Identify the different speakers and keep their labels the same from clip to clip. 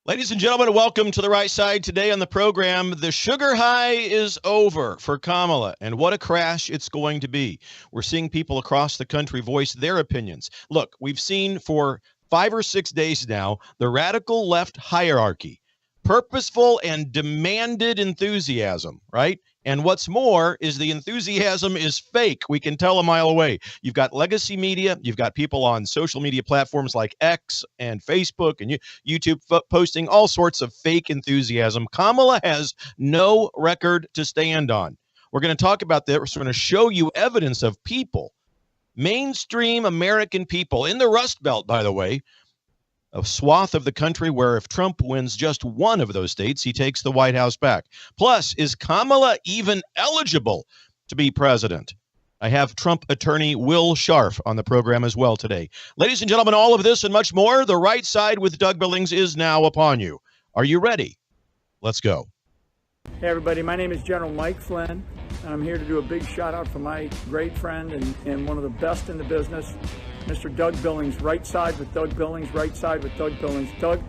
Speaker 1: Ladies and gentlemen, welcome to The Right Side. Today on the program, the sugar high is over for Kamala, and what a crash it's going to be. We're seeing people across the country voice their opinions. Look, we've seen for 5 or 6 days now the radical left hierarchy, purposeful and demanded enthusiasm, right? And what's more is the enthusiasm is fake. We can tell a mile away. You've got legacy media. You've got people on social media platforms like X and Facebook and YouTube posting all sorts of fake enthusiasm. Kamala has no record to stand on. We're going to talk about that. We're going to show you evidence of people, mainstream American people in the Rust Belt, by the way, a swath of the country where if Trump wins just one of those states, he takes the White House back. Plus, is Kamala even eligible to be president? I have Trump attorney Will Sharf on the program as well today. Ladies and gentlemen, all of this and much more, The Right Side with Doug Billings is now upon you. Are you ready? Let's go.
Speaker 2: Hey everybody, my name is General Mike Flynn, and I'm here to do a big shout out for my great friend and one of the best in the business, Mr. Doug Billings. Right side with Doug Billings, right side with Doug Billings. Doug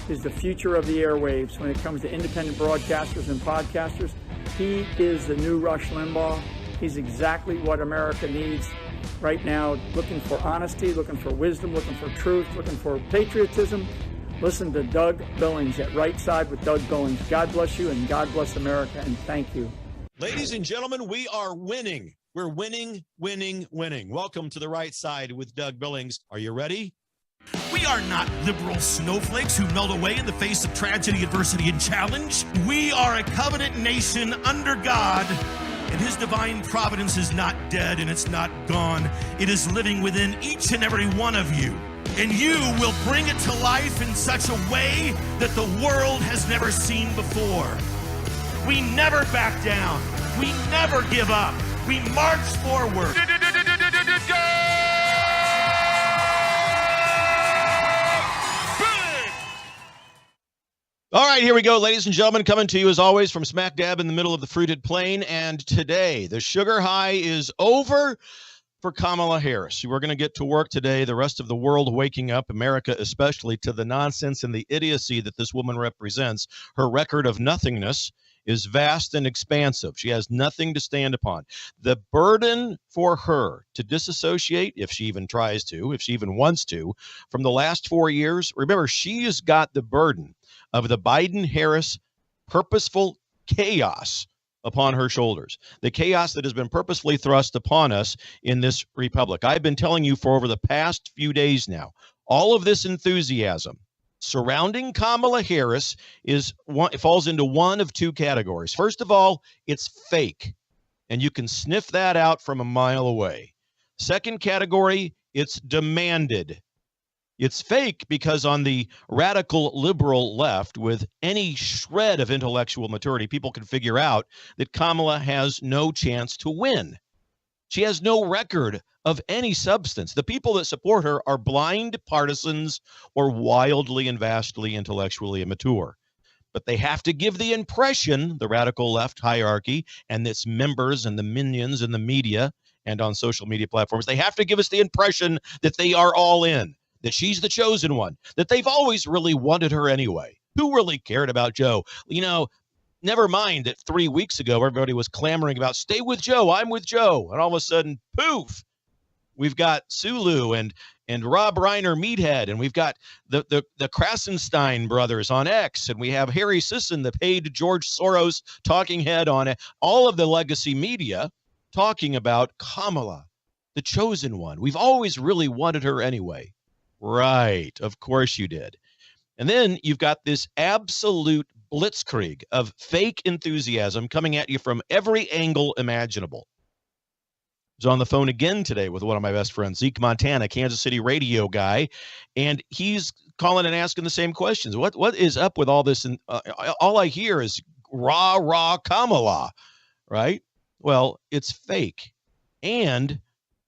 Speaker 2: is the future of the airwaves when it comes to independent broadcasters and podcasters. He is the new Rush Limbaugh. He's exactly what America needs right now, looking for honesty, looking for wisdom, looking for truth, looking for patriotism. Listen to Doug Billings at Right Side with Doug Billings. God bless you and God bless America, and thank you.
Speaker 1: Ladies and gentlemen, we are winning. We're winning, winning, winning. Welcome to The Right Side with Doug Billings. Are you ready?
Speaker 3: We are not liberal snowflakes who melt away in the face of tragedy, adversity, and challenge. We are a covenant nation under God, and his divine providence is not dead and it's not gone. It is living within each and every one of you. And you will bring it to life in such a way that the world has never seen before. We never back down. We never give up. We march forward.
Speaker 1: All right, here we go, ladies and gentlemen, coming to you as always from smack dab in the middle of the fruited plain. And today, the sugar high is over for Kamala Harris. We're going to get to work today, the rest of the world waking up, America especially, to the nonsense and the idiocy that this woman represents. Her record of nothingness is vast and expansive. She has nothing to stand upon. The burden for her to disassociate, if she even tries to, if she even wants to, from the last 4 years, remember, she has got the burden of the Biden-Harris purposeful chaos upon her shoulders, the chaos that has been purposefully thrust upon us in this republic. I've been telling you for over the past few days now, all of this enthusiasm surrounding Kamala Harris it falls into one of two categories. First of all, it's fake, and you can sniff that out from a mile away. Second category, it's demanded. It's fake because on the radical liberal left, with any shred of intellectual maturity, people can figure out that Kamala has no chance to win. She has no record of any substance. The people that support her are blind partisans or wildly and vastly intellectually immature. But they have to give the impression, the radical left hierarchy and its members and the minions in the media and on social media platforms, they have to give us the impression that they are all in, that she's the chosen one, that they've always really wanted her anyway. Who really cared about Joe? You know, never mind that 3 weeks ago, everybody was clamoring about, stay with Joe, I'm with Joe. And all of a sudden, poof, we've got Sulu and Rob Reiner Meathead, and we've got the Krasenstein brothers on X, and we have Harry Sisson, the paid George Soros talking head on it, all of the legacy media talking about Kamala, the chosen one. We've always really wanted her anyway. Right, of course you did. And then you've got this absolute blitzkrieg of fake enthusiasm coming at you from every angle imaginable. I was on the phone again today with one of my best friends, Zeke Montana, Kansas City radio guy, and he's calling and asking the same questions. What is up with all this? And all I hear is rah Kamala, right? Well, it's fake. And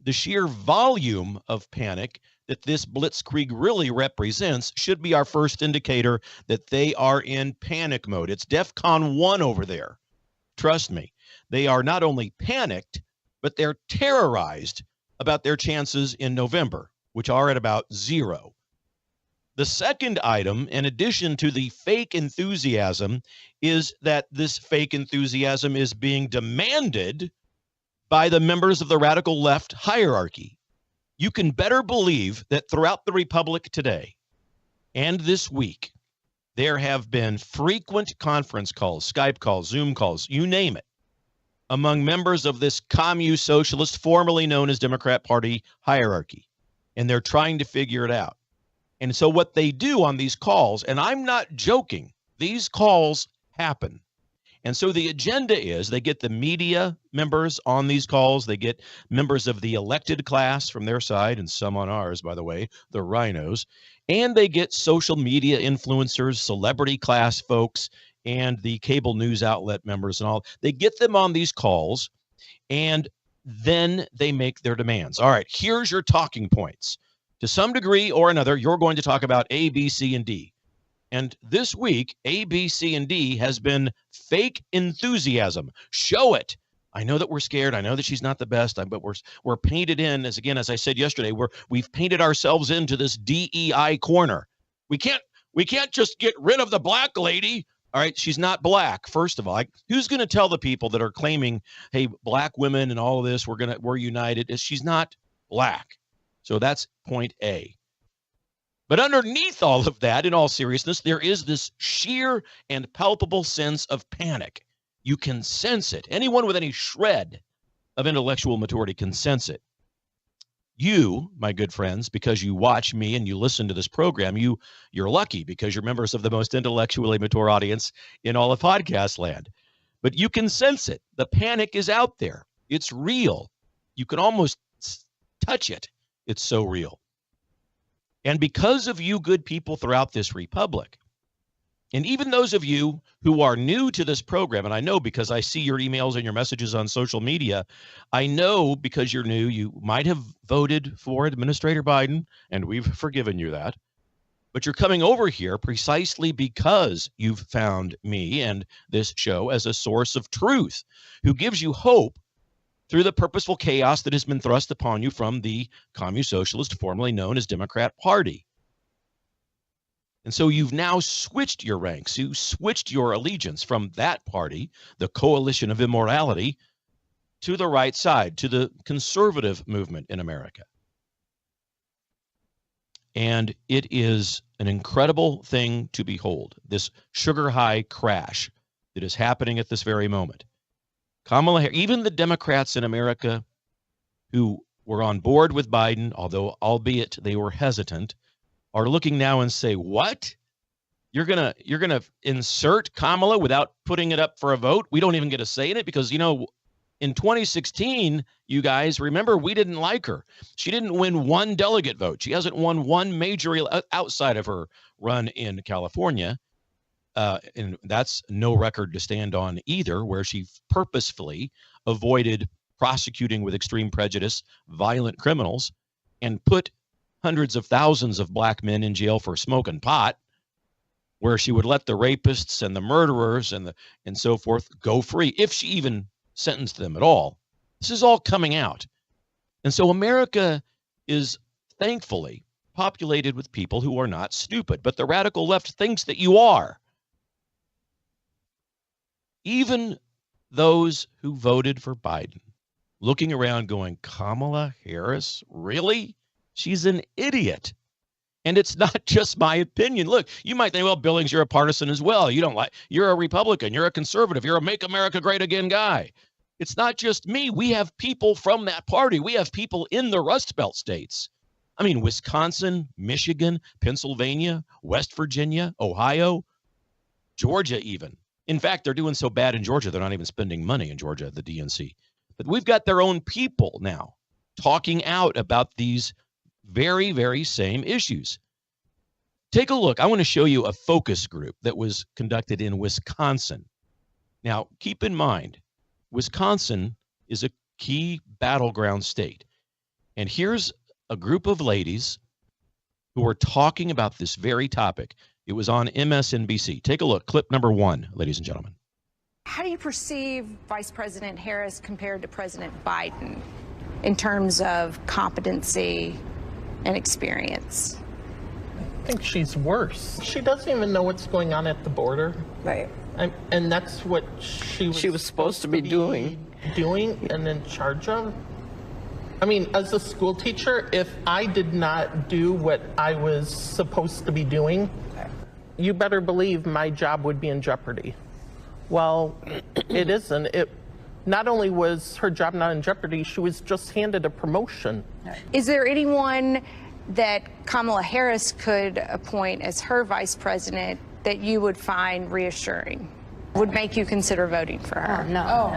Speaker 1: the sheer volume of panic that this blitzkrieg really represents should be our first indicator that they are in panic mode. It's DEFCON 1 over there. Trust me, they are not only panicked, but they're terrorized about their chances in November, which are at about 0. The second item, in addition to the fake enthusiasm, is that this fake enthusiasm is being demanded by the members of the radical left hierarchy. You can better believe that throughout the Republic today and this week, there have been frequent conference calls, Skype calls, Zoom calls, you name it, among members of this commune socialist, formerly known as Democrat Party hierarchy. And they're trying to figure it out. And so what they do on these calls, and I'm not joking, these calls happen. And so the agenda is they get the media members on these calls. They get members of the elected class from their side, and some on ours, by the way, the rhinos. And they get social media influencers, celebrity class folks, and the cable news outlet members and all. They get them on these calls, and then they make their demands. All right, here's your talking points. To some degree or another, you're going to talk about A, B, C, and D. And this week, A, B, C, and D has been fake enthusiasm. Show it. I know that we're scared. I know that she's not the best, but we're painted in, as I said yesterday, we've painted ourselves into this DEI corner. We can't just get rid of the black lady. All right, she's not black. First of all, who's going to tell the people that are claiming, hey, black women and all of this, we're united? She's not black. So that's point A. But underneath all of that, in all seriousness, there is this sheer and palpable sense of panic. You can sense it. Anyone with any shred of intellectual maturity can sense it. You, my good friends, because you watch me and you listen to this program, you're lucky because you're members of the most intellectually mature audience in all of podcast land. But you can sense it. The panic is out there. It's real. You can almost touch it. It's so real. And because of you good people throughout this republic, and even those of you who are new to this program, and I know because I see your emails and your messages on social media, I know because you're new, you might have voted for Administrator Biden, and we've forgiven you that. But you're coming over here precisely because you've found me and this show as a source of truth, who gives you hope through the purposeful chaos that has been thrust upon you from the commune socialist, formerly known as Democrat Party. And so you've now switched your ranks. You switched your allegiance from that party, the coalition of immorality, to the right side, to the conservative movement in America. And it is an incredible thing to behold, this sugar high crash that is happening at this very moment. Kamala Harris, even the Democrats in America who were on board with Biden, although albeit they were hesitant, are looking now and say, what? You're gonna insert Kamala without putting it up for a vote? We don't even get a say in it because, you know, in 2016, you guys remember, we didn't like her. She didn't win one delegate vote. She hasn't won one major outside of her run in California. And that's no record to stand on either, where she purposefully avoided prosecuting with extreme prejudice violent criminals and put hundreds of thousands of black men in jail for smoking pot, where she would let the rapists and the murderers and so forth go free, if she even sentenced them at all. This is all coming out. And so America is thankfully populated with people who are not stupid, but the radical left thinks that you are. Even those who voted for Biden, looking around going, Kamala Harris, really? She's an idiot. And it's not just my opinion. Look, you might think, well, Billings, you're a partisan as well. You're a Republican, you're a conservative, you're a Make America Great Again guy. It's not just me. We have people from that party. We have people in the Rust Belt states. I mean, Wisconsin, Michigan, Pennsylvania, West Virginia, Ohio, Georgia even. In fact, they're doing so bad in Georgia, they're not even spending money in Georgia, the DNC. But we've got their own people now talking out about these very, very same issues. Take a look. I want to show you a focus group that was conducted in Wisconsin. Now, keep in mind, Wisconsin is a key battleground state. And here's a group of ladies who are talking about this very topic. It was on MSNBC. Take a look. Clip number 1, ladies and gentlemen.
Speaker 4: How do you perceive Vice President Harris compared to President Biden in terms of competency and experience?
Speaker 5: think she's worse. She doesn't even know what's going on at the border.
Speaker 6: Right.
Speaker 5: And that's what she was supposed to be doing and in charge of. I mean, as a school teacher, if I did not do what I was supposed to be doing, you better believe my job would be in jeopardy. Well, it isn't. Not only was her job not in jeopardy, she was just handed a promotion.
Speaker 4: Is there anyone that Kamala Harris could appoint as her vice president that you would find reassuring, would make you consider voting for her?
Speaker 7: No.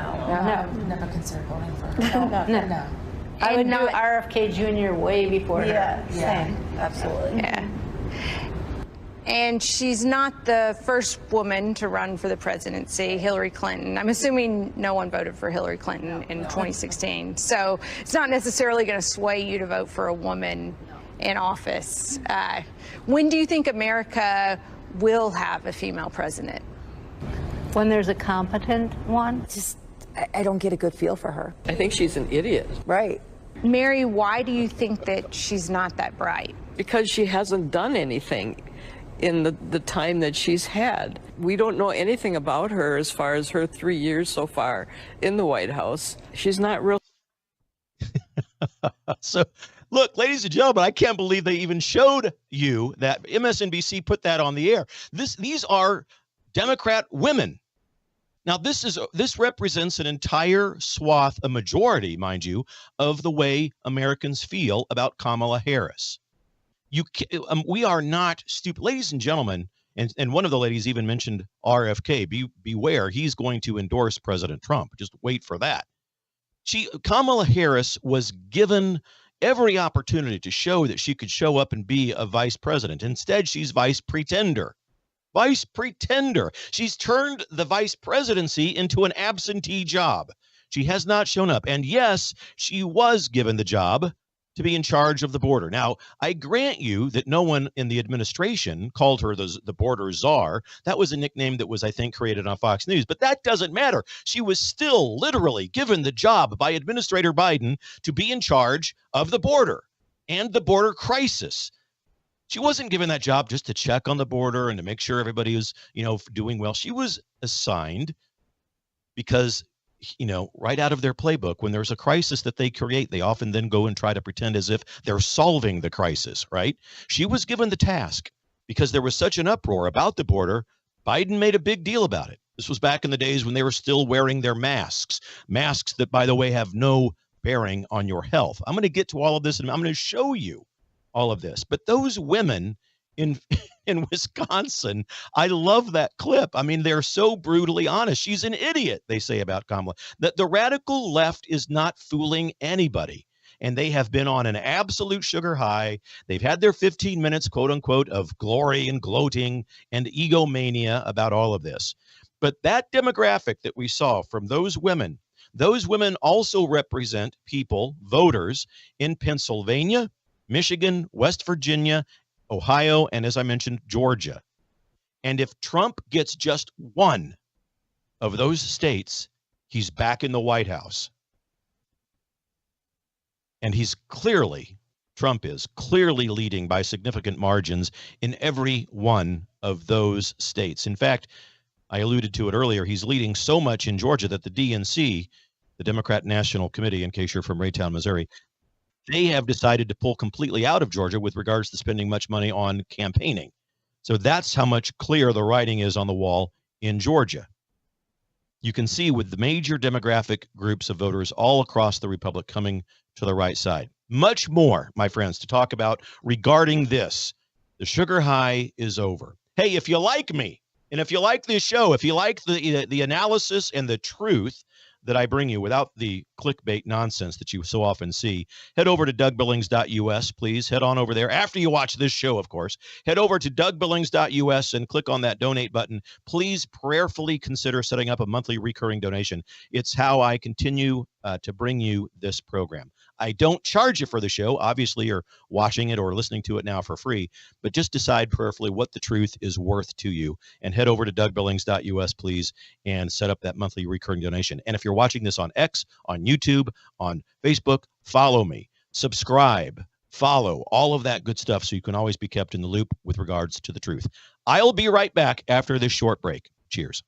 Speaker 7: Never consider voting for her. No.
Speaker 6: I would do RFK Jr. way before her.
Speaker 7: Same. Absolutely.
Speaker 4: Yeah. And she's not the first woman to run for the presidency, Hillary Clinton. I'm assuming no one voted for Hillary Clinton in 2016. So it's not necessarily going to sway you to vote for a woman in office. When do you think America will have a female president?
Speaker 6: When there's a competent one.
Speaker 8: I don't get a good feel for her.
Speaker 9: I think she's an idiot.
Speaker 8: Right.
Speaker 4: Mary, why do you think that she's not that bright?
Speaker 9: Because she hasn't done anything in the time that she's had. We don't know anything about her as far as her 3 years so far in the White House. She's not real.
Speaker 1: So, look, ladies and gentlemen, I can't believe they even showed you that. MSNBC put that on the air. These are Democrat women. Now, this represents an entire swath, a majority, mind you, of the way Americans feel about Kamala Harris. We are not stupid, ladies and gentlemen. And one of the ladies even mentioned RFK. Beware, he's going to endorse President Trump. Just wait for that. Kamala Harris was given every opportunity to show that she could show up and be a vice president. Instead, she's vice pretender. Vice pretender. She's turned the vice presidency into an absentee job. She has not shown up. And yes, she was given the job to be in charge of the border. Now, I grant you that no one in the administration called her the border czar. That was a nickname that was, I think, created on Fox News. But that doesn't matter. She was still literally given the job by Administrator Biden to be in charge of the border and the border crisis. She wasn't given that job just to check on the border and to make sure everybody was, doing well. She was assigned because, right out of their playbook, when there's a crisis that they create, they often then go and try to pretend as if they're solving the crisis, right? She was given the task because there was such an uproar about the border. Biden made a big deal about it. This was back in the days when they were still wearing their masks that, by the way, have no bearing on your health. I'm going to get to all of this and I'm going to show you all of this. But those women in Wisconsin, I love that clip. I mean, they're so brutally honest. She's an idiot, they say about Kamala. That the radical left is not fooling anybody. And they have been on an absolute sugar high. They've had their 15 minutes, quote unquote, of glory and gloating and egomania about all of this. But that demographic that we saw from those women also represent people, voters in Pennsylvania, Michigan, West Virginia, Ohio, and as I mentioned, Georgia. And if Trump gets just one of those states, he's back in the White House. And Trump is clearly leading by significant margins in every one of those states. In fact, I alluded to it earlier, he's leading so much in Georgia that the DNC, the Democrat National Committee, in case you're from Raytown, Missouri, they have decided to pull completely out of Georgia with regards to spending much money on campaigning. So that's how much clear the writing is on the wall in Georgia. You can see with the major demographic groups of voters all across the Republic coming to the right side. Much more, my friends, to talk about regarding this. The sugar high is over. Hey, if you like me, and if you like this show, if you like the analysis and the truth that I bring you without the clickbait nonsense that you so often see, head over to DougBillings.us, please. Head on over there. After you watch this show, of course, head over to DougBillings.us and click on that donate button. Please prayerfully consider setting up a monthly recurring donation. It's how I continue to bring you this program. I don't charge you for the show. Obviously, you're watching it or listening to it now for free, but just decide prayerfully what the truth is worth to you and head over to DougBillings.us, please, and set up that monthly recurring donation. And if you're watching this on X, on YouTube, on Facebook, follow me, subscribe, follow, all of that good stuff so you can always be kept in the loop with regards to the truth. I'll be right back after this short break. Cheers.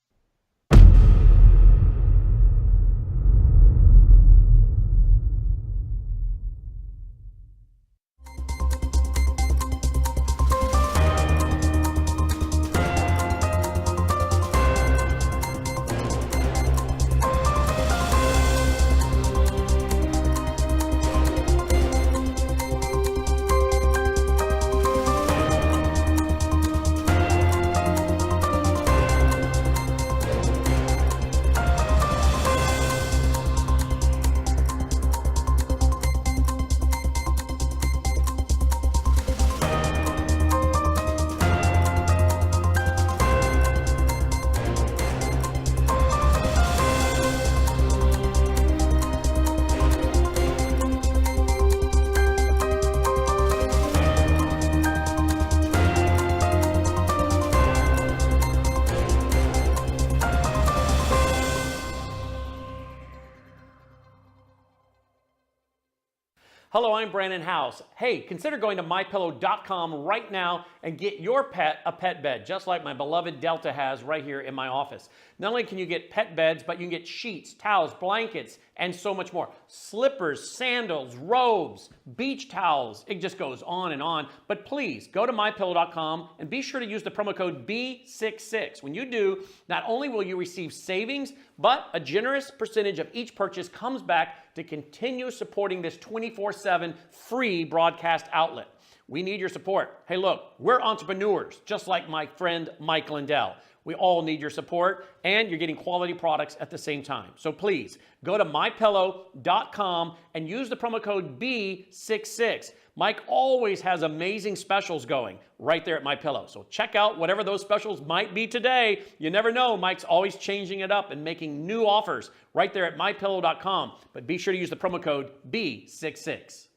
Speaker 10: Hello, I'm Brandon House. Hey, consider going to mypillow.com right now and get your pet a pet bed, just like my beloved Delta has right here in my office. Not only can you get pet beds, but you can get sheets, towels, blankets, and so much more. Slippers, sandals, robes, beach towels. It just goes on and on. But please, go to mypillow.com and be sure to use the promo code B66. When you do, not only will you receive savings, but a generous percentage of each purchase comes back to continue supporting this 24/7 free broadcast outlet. We need your support. Hey, look, we're entrepreneurs, just like my friend Mike Lindell. We all need your support, and you're getting quality products at the same time. So please, go to mypillow.com and use the promo code B66. Mike always has amazing specials going right there at MyPillow. So check out whatever those specials might be today. You never know. Mike's always changing it up and making new offers right there at mypillow.com. But be sure to use the promo code B66.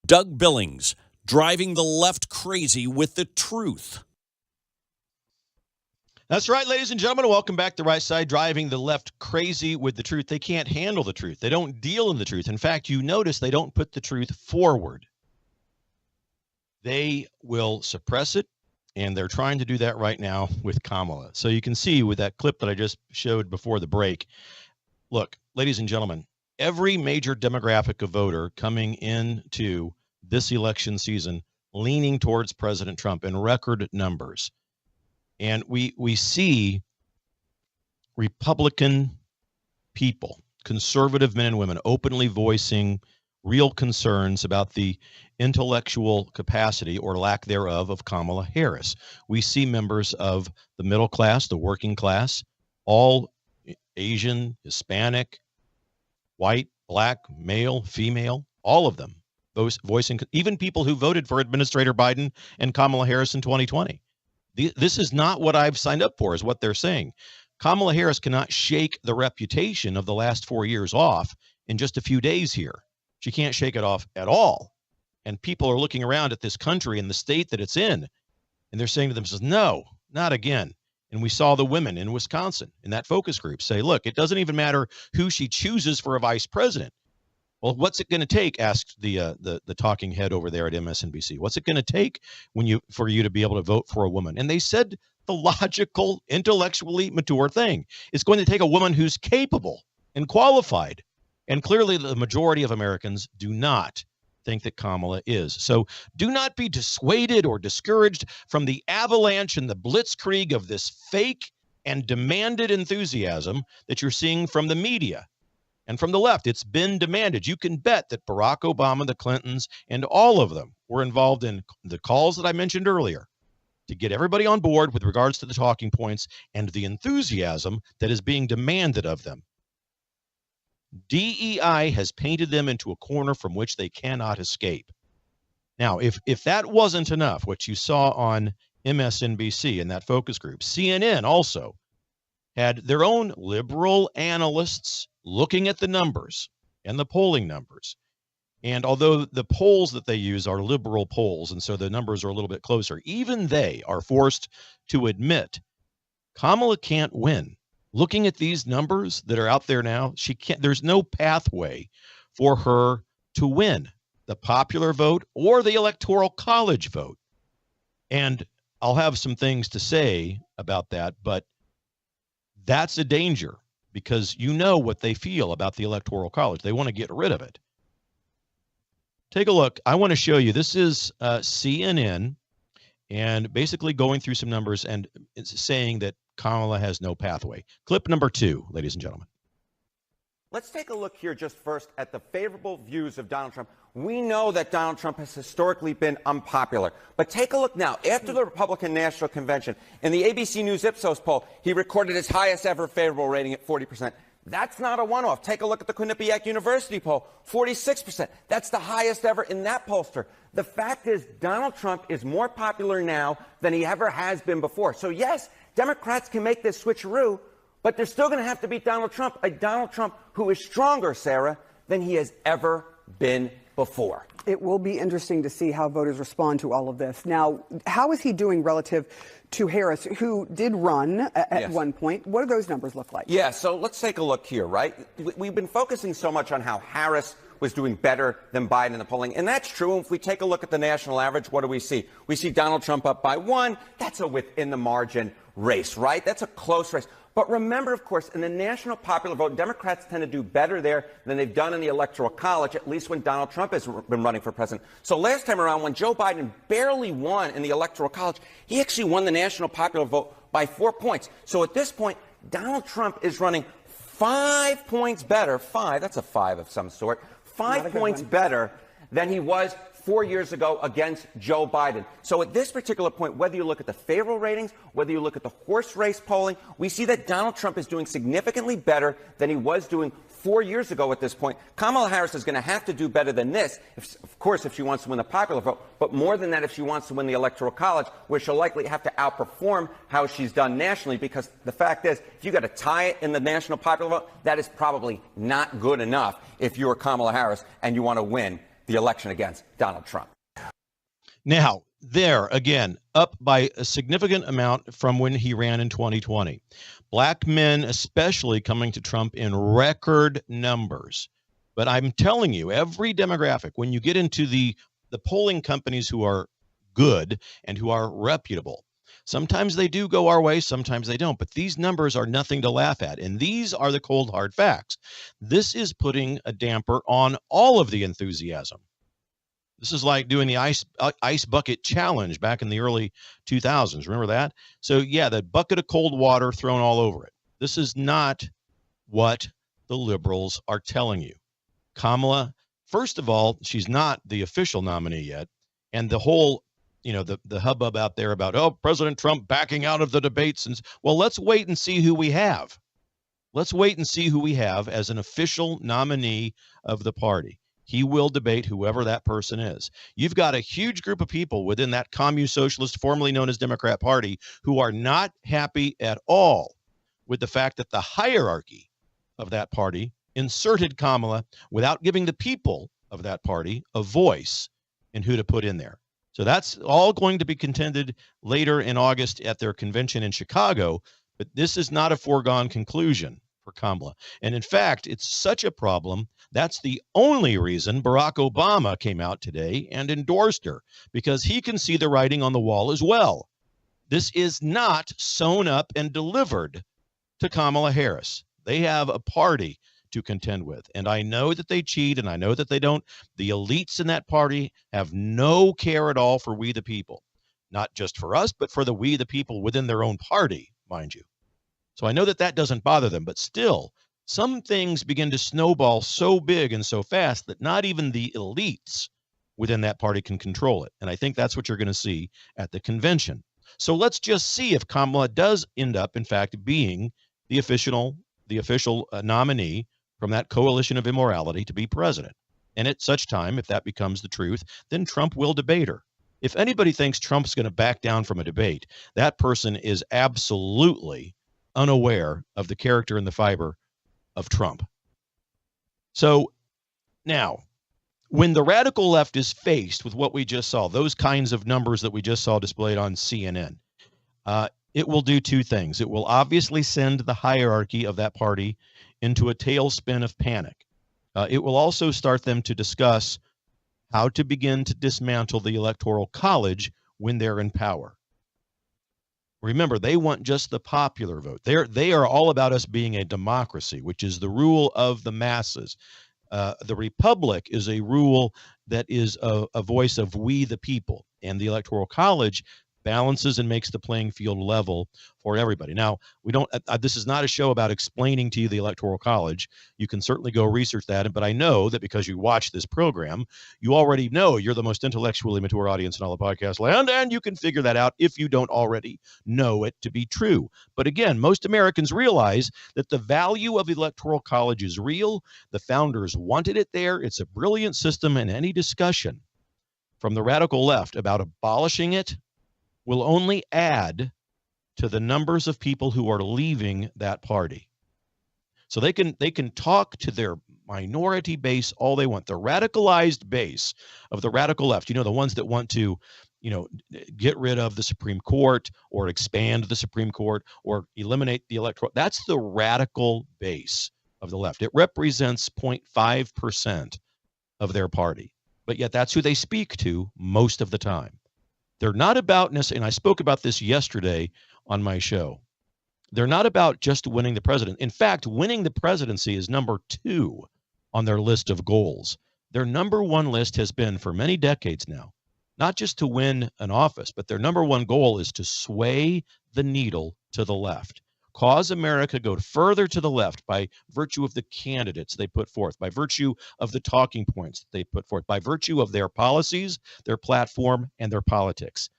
Speaker 11: Doug Billings, driving the left crazy with the truth.
Speaker 1: That's right, ladies and gentlemen. Welcome back to Right Side, driving the left crazy with the truth. They can't handle the truth. They don't deal in the truth. In fact, you notice they don't put the truth forward. They will suppress it, and they're trying to do that right now with Kamala. So you can see with that clip that I just showed before the break. Look, ladies and gentlemen, every major demographic of voter coming into this election season leaning towards President Trump in record numbers. And we see Republican people, conservative men and women, openly voicing real concerns about the intellectual capacity or lack thereof of Kamala Harris. We see members of the middle class, the working class, all Asian, Hispanic, white, black, male, female, all of them voicing, even people who voted for Administrator Biden and Kamala Harris in 2020. This is not what I've signed up for, is what they're saying. Kamala Harris cannot shake the reputation of the last 4 years off in just a few days here. She can't shake it off at all. And people are looking around at this country and the state that it's in, and they're saying to themselves, no, not again. And we saw the women in Wisconsin in that focus group say, look, it doesn't even matter who she chooses for a vice president. Well, what's it going to take? Asked the talking head over there at MSNBC. What's it going to take for you to be able to vote for a woman? And they said the logical, intellectually mature thing. It's going to take a woman who's capable and qualified. And clearly the majority of Americans do not think that Kamala is. So do not be dissuaded or discouraged from the avalanche and the blitzkrieg of this fake and demanded enthusiasm that you're seeing from the media. And from the left, it's been demanded. You can bet that Barack Obama, the Clintons, and all of them were involved in the calls that I mentioned earlier to get everybody on board with regards to the talking points and the enthusiasm that is being demanded of them. DEI has painted them into a corner from which they cannot escape. Now, if that wasn't enough, what you saw on MSNBC in that focus group, CNN also had their own liberal analysts looking at the numbers and the polling numbers. And although the polls that they use are liberal polls, and so the numbers are a little bit closer, even they are forced to admit Kamala can't win. Looking at these numbers that are out there now, she can't. There's no pathway for her to win the popular vote or the electoral college vote. And I'll have some things to say about that, but that's a danger because you know what they feel about the electoral college. They want to get rid of it. Take a look. I want to show you. This is CNN, and basically going through some numbers and it's saying that Kamala has no pathway. Clip number 2, ladies and gentlemen.
Speaker 12: Let's take a look here just first at the favorable views of Donald Trump. We know that Donald Trump has historically been unpopular. But take a look now. After the Republican National Convention, in the ABC News Ipsos poll, he recorded his highest ever favorable rating at 40%. That's not a one-off. Take a look at the Quinnipiac University poll, 46%. That's the highest ever in that pollster. The fact is, Donald Trump is more popular now than he ever has been before. So, yes, Democrats can make this switcheroo, but they're still going to have to beat Donald Trump, a Donald Trump who is stronger, Sarah, than he has ever been before.
Speaker 13: It will be interesting to see how voters respond to all of this. Now, how is he doing relative to Harris, who did run at one point? What do those numbers look like?
Speaker 12: Yeah, so let's take a look here, right? We've been focusing so much on how Harris was doing better than Biden in the polling, and that's true. If we take a look at the national average, what do we see? We see Donald Trump up by 1. That's a within the margin race, right? That's a close race. But remember, of course, in the national popular vote, Democrats tend to do better there than they've done in the Electoral College, at least when Donald Trump has been running for president. So last time around, when Joe Biden barely won in the Electoral College, he actually won the national popular vote by 4 points. So at this point, Donald Trump is running 5 points better. 5, that's a 5 of some sort. 5 points better than he was 4 years ago against Joe Biden. So at this particular point, whether you look at the favorable ratings, whether you look at the horse race polling, we see that Donald Trump is doing significantly better than he was doing 4 years ago at this point. Kamala Harris is going to have to do better than this, of course, if she wants to win the popular vote, but more than that if she wants to win the Electoral College, where she'll likely have to outperform how she's done nationally, because the fact is, if you got to tie it in the national popular vote, that is probably not good enough if you're Kamala Harris and you want to win the election against Donald Trump.
Speaker 1: Now, there, again, up by a significant amount from when he ran in 2020. Black men especially coming to Trump in record numbers. But I'm telling you, every demographic, when you get into the polling companies who are good and who are reputable, sometimes they do go our way, sometimes they don't. But these numbers are nothing to laugh at. And these are the cold, hard facts. This is putting a damper on all of the enthusiasm. This is like doing the ice bucket challenge back in the early 2000s. Remember that? So, yeah, the bucket of cold water thrown all over it. This is not what the liberals are telling you. Kamala, first of all, she's not the official nominee yet. And the whole, the hubbub out there about, oh, President Trump backing out of the debates. And well, let's wait and see who we have. Let's wait and see who we have as an official nominee of the party. He will debate whoever that person is. You've got a huge group of people within that commune socialist, formerly known as Democrat Party, who are not happy at all with the fact that the hierarchy of that party inserted Kamala without giving the people of that party a voice in who to put in there. So that's all going to be contended later in August at their convention in Chicago, but this is not a foregone conclusion for Kamala. And in fact, it's such a problem. That's the only reason Barack Obama came out today and endorsed her, because he can see the writing on the wall as well. This is not sewn up and delivered to Kamala Harris. They have a party to contend with. And I know that they cheat, and I know that they don't. The elites in that party have no care at all for we the people. Not just for us, but for the we the people within their own party, mind you. So I know that that doesn't bother them, but still, some things begin to snowball so big and so fast that not even the elites within that party can control it. And I think that's what you're going to see at the convention. So let's just see if Kamala does end up, in fact, being the official nominee from that coalition of immorality to be president. And at such time, if that becomes the truth, then Trump will debate her. If anybody thinks Trump's going to back down from a debate, that person is absolutely unaware of the character and the fiber of Trump. So now, when the radical left is faced with what we just saw, those kinds of numbers that we just saw displayed on CNN, it will do two things. It will obviously send the hierarchy of that party into a tailspin of panic. It will also start them to discuss how to begin to dismantle the Electoral College when they're in power. Remember, they want just the popular vote. They are all about us being a democracy, which is the rule of the masses. The republic is a rule that is a voice of we the people, and the Electoral College balances and makes the playing field level for everybody. Now, we don't. This is not a show about explaining to you the Electoral College. You can certainly go research that, but I know that because you watch this program, you already know you're the most intellectually mature audience in all the podcast land, and you can figure that out if you don't already know it to be true. But again, most Americans realize that the value of the Electoral College is real. The founders wanted it there. It's a brilliant system, and any discussion from the radical left about abolishing it will only add to the numbers of people who are leaving that party. So they can talk to their minority base all they want. The radicalized base of the radical left, the ones that want to, get rid of the Supreme Court or expand the Supreme Court or eliminate the electoral. That's the radical base of the left. It represents 0.5% of their party, but yet that's who they speak to most of the time. They're not about, and I spoke about this yesterday on my show, they're not about just winning the president. In fact, winning the presidency is number 2 on their list of goals. Their number 1 list has been for many decades now, not just to win an office, but their number 1 goal is to sway the needle to the left. Cause America go further to the left by virtue of the candidates they put forth, by virtue of the talking points that they put forth, by virtue of their policies, their platform, and their politics.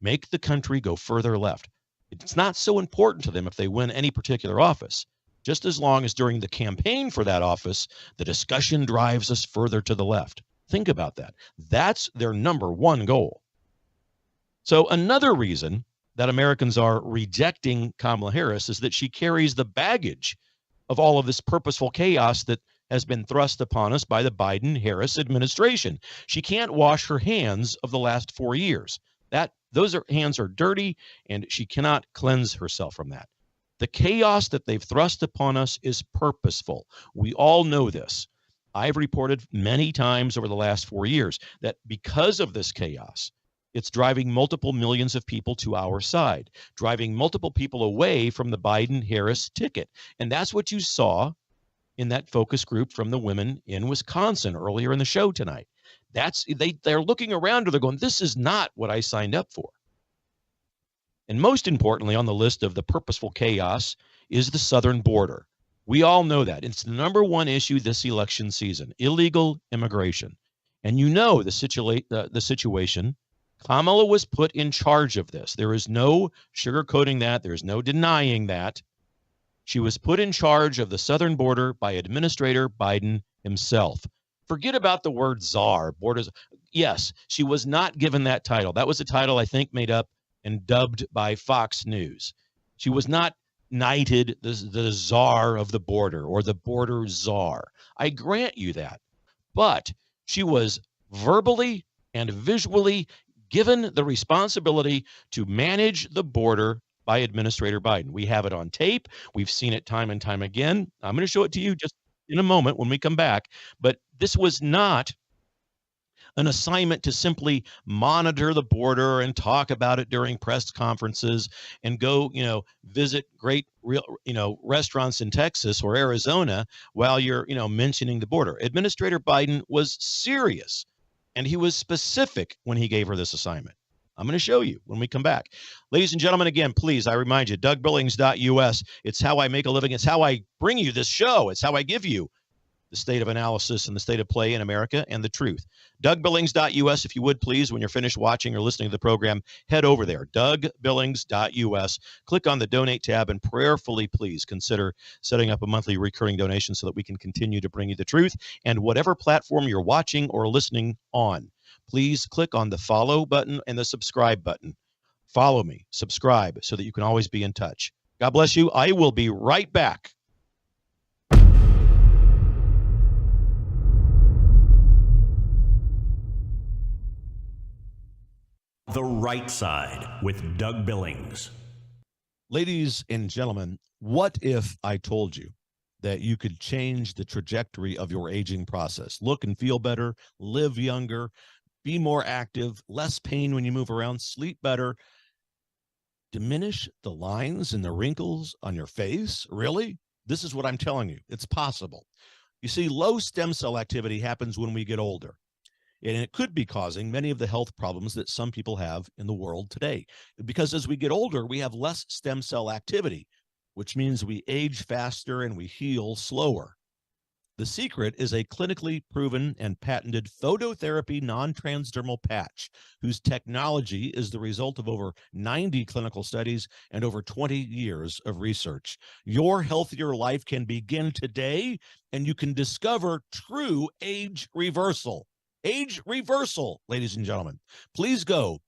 Speaker 1: Make the country go further left. It's not so important to them if they win any particular office, just as long as during the campaign for that office, the discussion drives us further to the left. Think about that. That's their number 1 goal. So another reason that Americans are rejecting Kamala Harris is that she carries the baggage of all of this purposeful chaos that has been thrust upon us by the Biden-Harris administration. She can't wash her hands of the last 4 years. Those hands are dirty, and she cannot cleanse herself from that. The chaos that they've thrust upon us is purposeful. We all know this. I've reported many times over the last 4 years that because of this chaos, it's driving multiple millions of people to our side, driving multiple people away from the Biden-Harris ticket. And that's what you saw in that focus group from the women in Wisconsin earlier in the show tonight. They're looking around, or they're going, this is not what I signed up for. And most importantly on the list of the purposeful chaos is the southern border. We all know that. It's the number 1 issue this election season, illegal immigration. And the situation. Kamala was put in charge of this. There is no sugarcoating that. There is no denying that. She was put in charge of the southern border by Administrator Biden himself. Forget about the word czar. Borders. Yes, she was not given that title. That was a title, I think, made up and dubbed by Fox News. She was not knighted the czar of the border or the border czar. I grant you that. But she was verbally and visually given the responsibility to manage the border by Administrator Biden. We have it on tape. We've seen it time and time again. I'm going to show it to you just in a moment when we come back. But this was not an assignment to simply monitor the border and talk about it during press conferences and go, visit great restaurants in Texas or Arizona while you're, mentioning the border. Administrator Biden was serious, and he was specific when he gave her this assignment. I'm going to show you when we come back. Ladies and gentlemen, again, please, I remind you, DougBillings.us. It's how I make a living. It's how I bring you this show. It's how I give you the state of analysis and the state of play in America and the truth. DougBillings.us, if you would, please, when you're finished watching or listening to the program, head over there, DougBillings.us. Click on the Donate tab and prayerfully, please, consider setting up a monthly recurring donation so that we can continue to bring you the truth. And whatever platform you're watching or listening on, please click on the follow button and the subscribe button. Follow me, subscribe, so that you can always be in touch. God bless you. I will be right back.
Speaker 11: The Right Side with Doug Billings.
Speaker 1: Ladies and gentlemen, what if I told you that you could change the trajectory of your aging process. Look and feel better, live younger, be more active, less pain when you move around, sleep better, diminish the lines and the wrinkles on your face. Really? This is what I'm telling you. It's possible. You see, low stem cell activity happens when we get older, and it could be causing many of the health problems that some people have in the world today. Because as we get older, we have less stem cell activity, which means we age faster and we heal slower. The secret is a clinically proven and patented phototherapy non-transdermal patch, whose technology is the result of over 90 clinical studies and over 20 years of research. Your healthier life can begin today, and you can discover true age reversal. Age reversal, ladies and gentlemen. Please go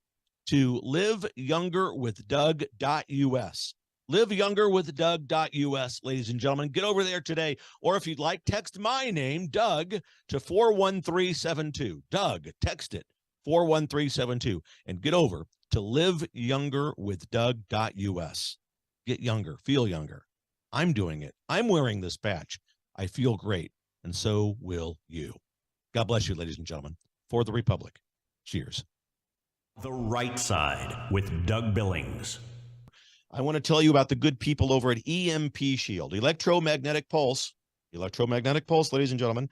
Speaker 1: to liveyoungerwithdoug.us. liveyoungerwithdoug.us, ladies and gentlemen. Get over there today. Or if you'd like, text my name, Doug, to 41372. Doug, text it, 41372. And get over to liveyoungerwithdoug.us. Get younger, feel younger. I'm doing it. I'm wearing this patch. I feel great, and so will you. God bless you, ladies and gentlemen. For the Republic. Cheers.
Speaker 11: The Right Side with Doug Billings.
Speaker 1: I want to tell you about the good people over at EMP Shield, electromagnetic pulse, ladies and gentlemen.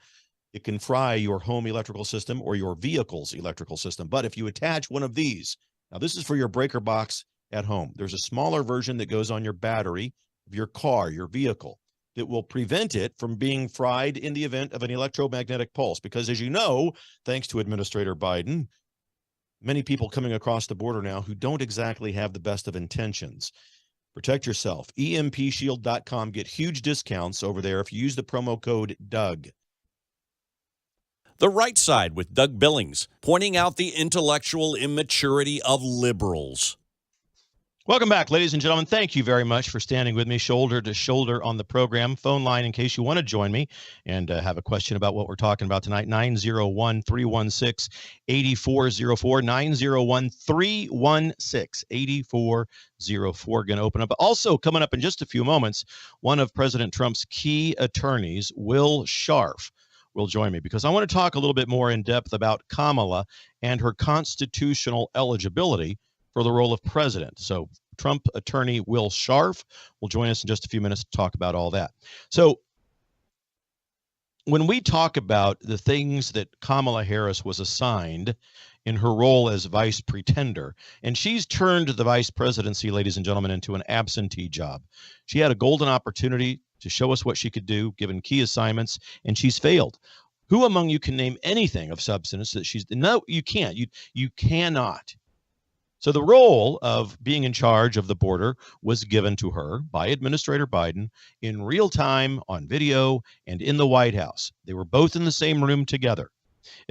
Speaker 1: It can fry your home electrical system or your vehicle's electrical system. But if you attach one of these, now this is for your breaker box at home. There's a smaller version that goes on your battery of your car, your vehicle, that will prevent it from being fried in the event of an electromagnetic pulse. Because as you know, thanks to Administrator Biden, many people coming across the border now who don't exactly have the best of intentions. Protect yourself. EMPshield.com. Get huge discounts over there if you use the promo code Doug.
Speaker 11: The Right Side with Doug Billings, pointing out the intellectual immaturity of liberals.
Speaker 1: Welcome back, ladies and gentlemen. Thank you very much for standing with me shoulder to shoulder on the program. Phone line in case you want to join me and have a question about what we're talking about tonight, 901-316-8404, 901-316-8404. Going to open up. Also, coming up in just a few moments, one of President Trump's key attorneys, Will Sharf, will join me because I want to talk a little bit more in depth about Kamala and her constitutional eligibility for the role of president. So Trump attorney Will Sharf will join us in just a few minutes to talk about all that. So when we talk about the things that Kamala Harris was assigned in her role as vice pretender, and she's turned the vice presidency, ladies and gentlemen, into an absentee job. She had a golden opportunity to show us what she could do, given key assignments, and she's failed. Who among you can name anything of substance that she's... No, you can't. You cannot. So the role of being in charge of the border was given to her by Administrator Biden in real time, on video, and in the White House. They were both in the same room together.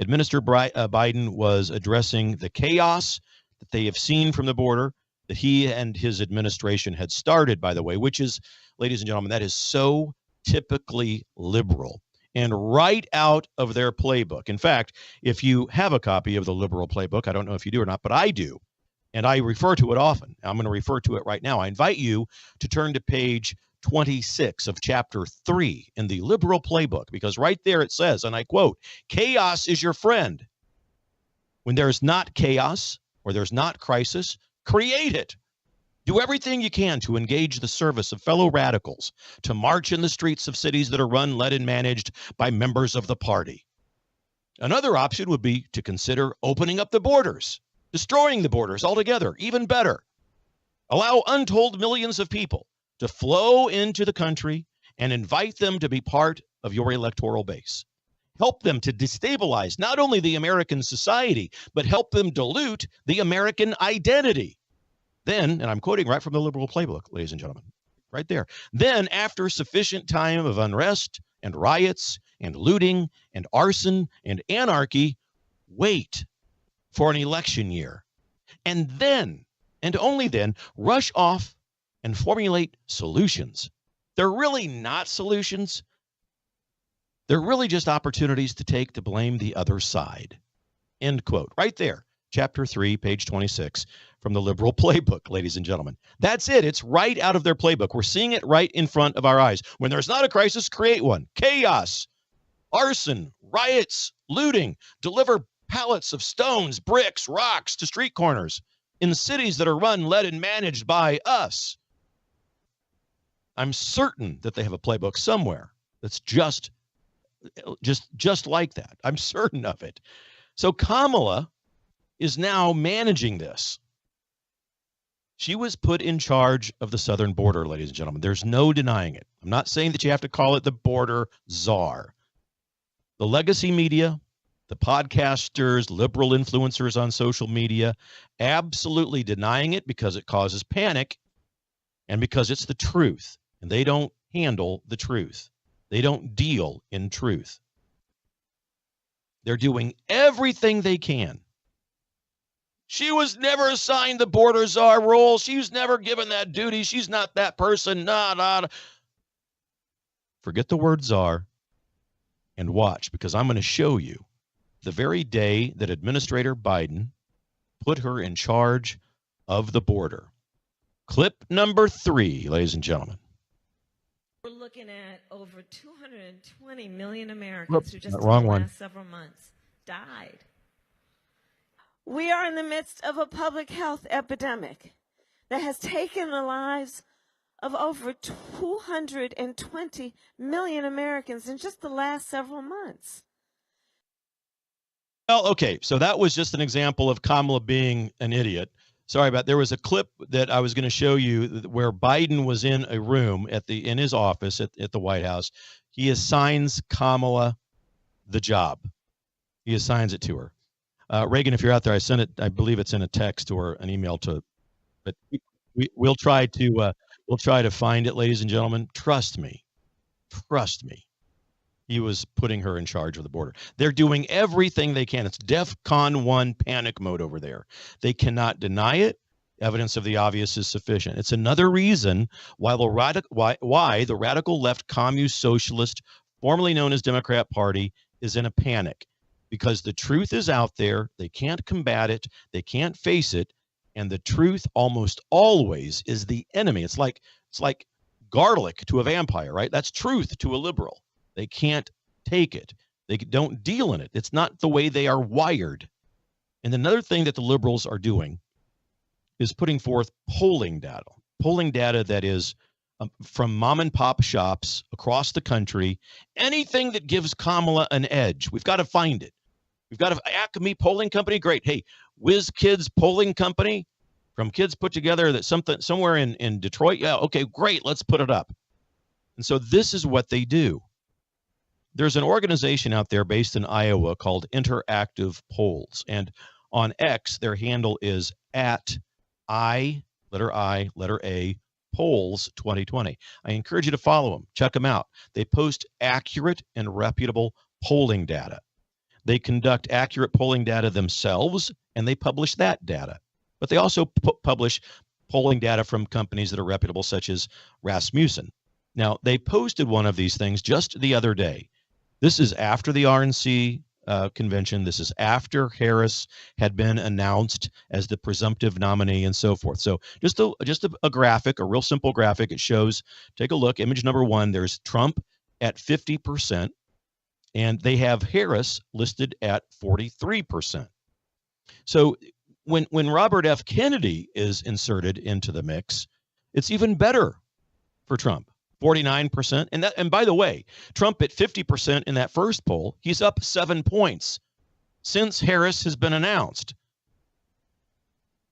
Speaker 1: Administrator Biden was addressing the chaos that they have seen from the border, that he and his administration had started, by the way, which is, ladies and gentlemen, that is so typically liberal and right out of their playbook. In fact, if you have a copy of the liberal playbook, I don't know if you do or not, but I do. And I refer to it often. I'm going to refer to it right now. I invite you to turn to page 26 of chapter 3 in the liberal playbook, because right there it says, and I quote, "Chaos is your friend. When there's not chaos or there's not crisis, create it. Do everything you can to engage the service of fellow radicals, to march in the streets of cities that are run, led, and managed by members of the party. Another option would be to consider opening up the borders, destroying the borders altogether, even better. Allow untold millions of people to flow into the country and invite them to be part of your electoral base. Help them to destabilize not only the American society, but help them dilute the American identity. Then, and I'm quoting right from the liberal playbook, ladies and gentlemen, right there. Then, after sufficient time of unrest and riots and looting and arson and anarchy, wait for an election year. And then, and only then, rush off and formulate solutions. They're really not solutions. They're really just opportunities to take to blame the other side." End quote. Right there, chapter 3, page 26 from the liberal playbook, ladies and gentlemen. That's it. It's right out of their playbook. We're seeing it right in front of our eyes. When there's not a crisis, create one. Chaos, arson, riots, looting, deliver pallets of stones, bricks, rocks to street corners in cities that are run, led, and managed by us. I'm certain that they have a playbook somewhere that's just like that. I'm certain of it. So Kamala is now managing this. She was put in charge of the southern border, ladies and gentlemen. There's no denying it. I'm not saying that you have to call it the border czar. The legacy media, the podcasters, liberal influencers on social media, absolutely denying it because it causes panic and because it's the truth. And they don't handle the truth. They don't deal in truth. They're doing everything they can. She was never assigned the border czar role. She was never given that duty. She's not that person. Nah. Forget the word czar and watch, because I'm going to show you the very day that Administrator Biden put her in charge of the border. Clip number 3, ladies and gentlemen.
Speaker 14: We're looking at over 220 million Americans who just in the last several months died. We are in the midst of a public health epidemic that has taken the lives of over 220 million Americans in just the last several months.
Speaker 1: Well, okay, so that was just an example of Kamala being an idiot. Sorry about, there was a clip that I was going to show you where Biden was in a room in his office at the White House. He assigns Kamala the job. He assigns it to her. Reagan, if you're out there, I sent it. I believe it's in a text or an email to. But we'll try to find it, ladies and gentlemen. Trust me. Trust me. He was putting her in charge of the border. They're doing everything they can. It's DEFCON 1 panic mode over there. They cannot deny it. Evidence of the obvious is sufficient. It's another reason why the radical left commune socialist, formerly known as Democrat Party, is in a panic. Because the truth is out there. They can't combat it. They can't face it. And the truth almost always is the enemy. It's like garlic to a vampire, right? That's truth to a liberal. They can't take it. They don't deal in it. It's not the way they are wired. And another thing that the liberals are doing is putting forth polling data that is from mom and pop shops across the country. Anything that gives Kamala an edge, we've got to find it. We've got a Acme polling company. Great. Hey, Whiz Kids polling company from Kids Put Together, that somewhere in Detroit. Yeah. Okay, great. Let's put it up. And so this is what they do. There's an organization out there based in Iowa called Interactive Polls. And on X, their handle is @I, letter A, Polls 2020. I encourage you to follow them. Check them out. They post accurate and reputable polling data. They conduct accurate polling data themselves, and they publish that data. But they also publish polling data from companies that are reputable, such as Rasmussen. Now, they posted one of these things just the other day. This is after the RNC convention. This is after Harris had been announced as the presumptive nominee and so forth. So just a graphic, a real simple graphic. It shows, take a look, image number 1, there's Trump at 50%, and they have Harris listed at 43%. So when Robert F. Kennedy is inserted into the mix, it's even better for Trump. 49%. And by the way, Trump at 50% in that first poll, he's up 7 points since Harris has been announced.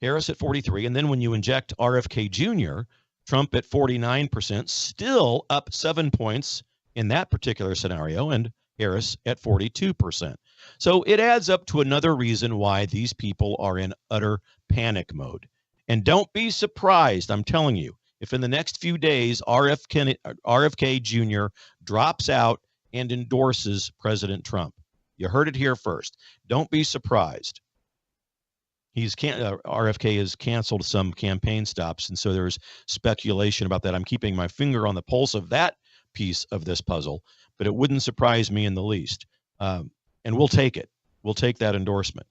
Speaker 1: Harris at 43. And then when you inject RFK Jr., Trump at 49%, still up 7 points in that particular scenario, and Harris at 42%. So it adds up to another reason why these people are in utter panic mode. And don't be surprised, I'm telling you, if in the next few days RFK Jr. drops out and endorses President Trump. You heard it here first. Don't be surprised. RFK has canceled some campaign stops, and so there's speculation about that. I'm keeping my finger on the pulse of that piece of this puzzle, but it wouldn't surprise me in the least. And we'll take it. We'll take that endorsement.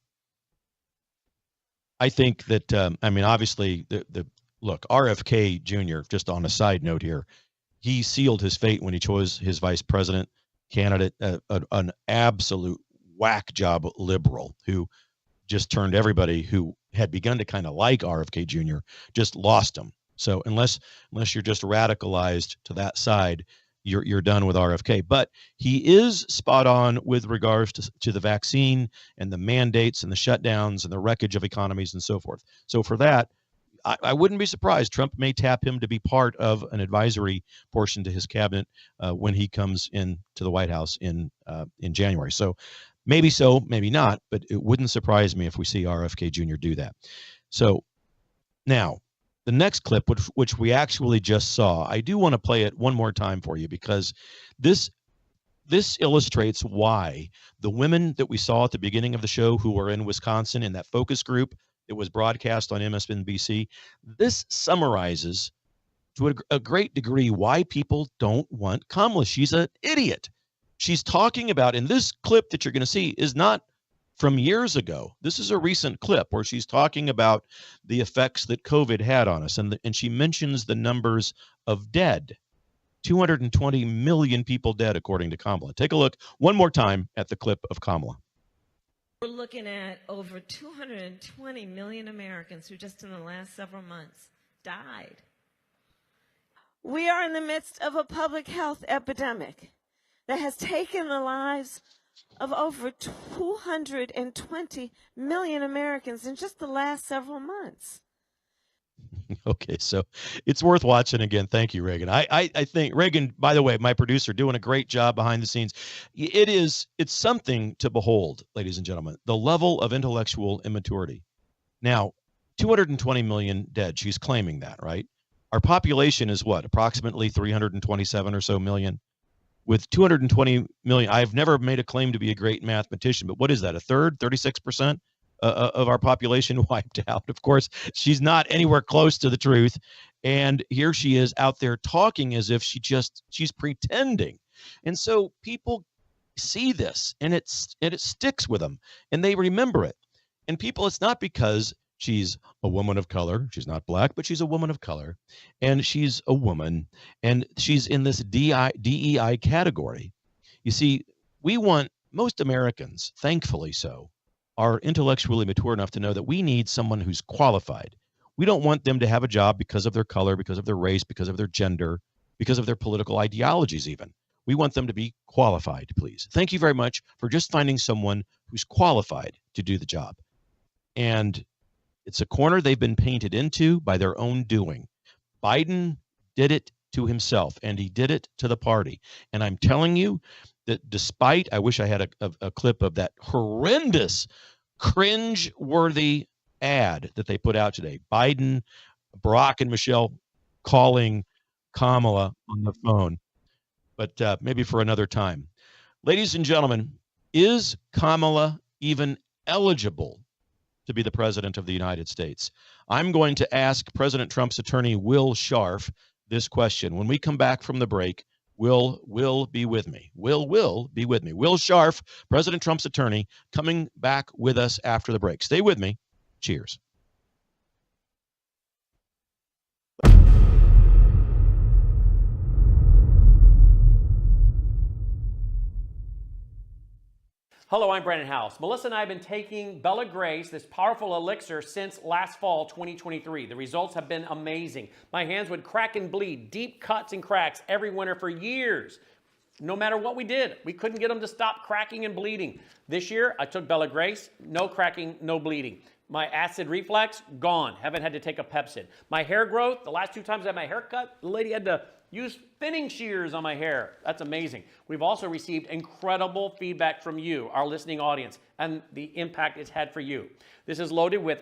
Speaker 1: I think that, I mean, obviously, look, RFK Jr., just on a side note here, he sealed his fate when he chose his vice president candidate, an absolute whack job liberal who just turned everybody who had begun to kind of like RFK Jr., just lost him. So unless you're just radicalized to that side, you're done with RFK. But he is spot on with regards to the vaccine and the mandates and the shutdowns and the wreckage of economies and so forth. So for that, I wouldn't be surprised. Trump may tap him to be part of an advisory portion to his cabinet when he comes in to the White House in January. So maybe not, but it wouldn't surprise me if we see RFK Jr. do that. So now, the next clip, which we actually just saw, I do want to play it one more time for you because this illustrates why the women that we saw at the beginning of the show who were in Wisconsin in that focus group that was broadcast on MSNBC, this summarizes to a great degree why people don't want Kamala. She's an idiot. She's talking about, in this clip that you're going to see is not from years ago. This is a recent clip where she's talking about the effects that COVID had on us. And she mentions the numbers of dead. 220 million people dead, according to Kamala. Take a look one more time at the clip of Kamala.
Speaker 14: We're looking at over 220 million Americans who just in the last several months died. We are in the midst of a public health epidemic that has taken the lives of over 220 million Americans in just the last several months.
Speaker 1: Okay, so it's worth watching again. Thank you, Reagan. I think Reagan, by the way, my producer, doing a great job behind the scenes. It's something to behold, ladies and gentlemen, the level of intellectual immaturity. Now, 220 million dead. She's claiming that, right? Our population is what? Approximately 327 or so million. With 220 million, I've never made a claim to be a great mathematician, but what is that? A third, 36%? Of our population wiped out. Of course, she's not anywhere close to the truth. And here she is out there talking as if she's pretending. And so people see this and it sticks with them and they remember it. And people, it's not because she's a woman of color. She's not black, but she's a woman of color. And she's a woman. And she's in this DEI category. You see, we want, most Americans, thankfully so, are intellectually mature enough to know that we need someone who's qualified. We don't want them to have a job because of their color, because of their race, because of their gender, because of their political ideologies even. We want them to be qualified, please. Thank you very much for just finding someone who's qualified to do the job. And it's a corner they've been painted into by their own doing. Biden did it to himself, and he did it to the party. And I'm telling you, that despite, I wish I had a clip of that horrendous, cringe-worthy ad that they put out today. Biden, Barack, and Michelle calling Kamala on the phone. But maybe for another time. Ladies and gentlemen, is Kamala even eligible to be the president of the United States? I'm going to ask President Trump's attorney, Will Sharf, this question. When we come back from the break, Will be with me. Will be with me. Will Sharf, President Trump's attorney, coming back with us after the break. Stay with me. Cheers.
Speaker 10: Hello, I'm Brandon House. Melissa and I have been taking Bella Grace, this powerful elixir, since last fall, 2023. The results have been amazing. My hands would crack and bleed, deep cuts and cracks every winter for years. No matter what we did, we couldn't get them to stop cracking and bleeding. This year, I took Bella Grace, no cracking, no bleeding. My acid reflux, gone. Haven't had to take a Pepcid. My hair growth, the last 2 times I had my hair cut, the lady had to use thinning shears on my hair. That's amazing. We've also received incredible feedback from you, our listening audience, and the impact it's had for you. This is loaded with